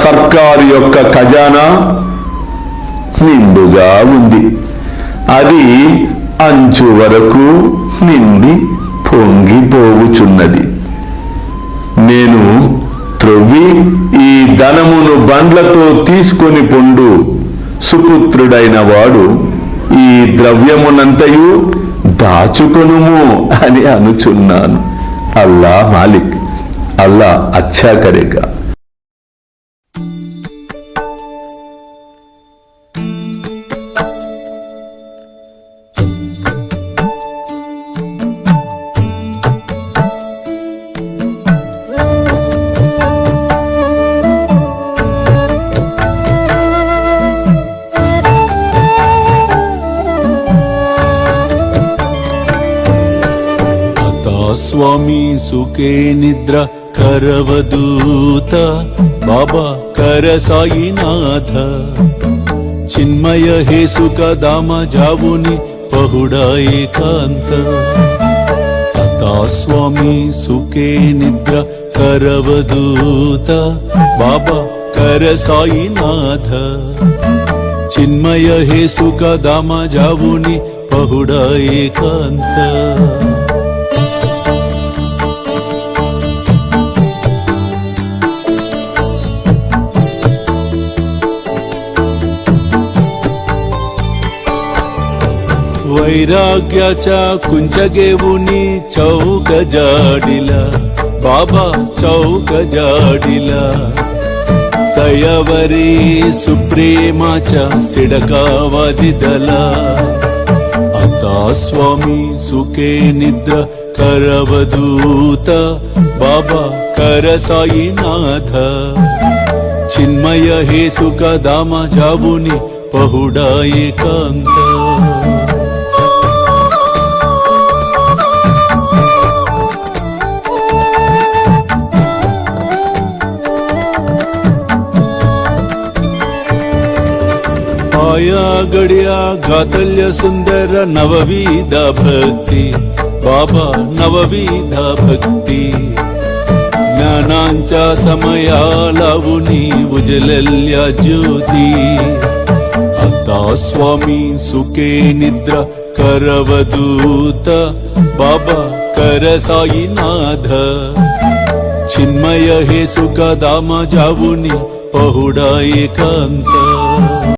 సర్కారు యొక్క ఖజానా నిండుగా ఉంది. అది అంచు వరకు నిండి పొంగిపోవుచున్నది. నేను త్రొవ్వి ఈ ధనమును బండ్లతో తీసుకొని పొండు సుపుత్రుడైన వాడు ఈ ద్రవ్యమునంతయు దాచుకొనుము అని అనుచున్నాను. అల్లా మాలిక్, అల్లా అచ్చా కరేగా. స్వామి సుఖే నిద్ర కరవదూత బాబా కర సాయినాథ చిన్మయ హే సుఖ దామ జావుని పహుడా ఏకాంత అతా స్వామి సుఖే నిద్ర కరవదూత బాబా కర సాయినాథ చిన్మయ హే సుఖ దామ జావుని పహుడా ఏకాంత वैराग्याच्या कुंचगेवुनी चौक जाडिला बाबा चौक जाडिला दयावरी सुप्रेमाच्या सिडकावादिदला आता स्वामी सुखे निद्र करवदूत बाबा कर साईनाथ चिन्मय हे सुख दामा जावुनी पहुडा एकांत आया गड्या गातल्य सुंदर नवविध भक्ती बाबा नवविध भक्ती ज्ञानांच्या समया लावुनी उजलल्या ज्योती आता स्वामी सुखे निद्रा करवदूत बाबा कर साईनाथ चिन्मय हे सुख दामा जावुनी पहुडा एकांत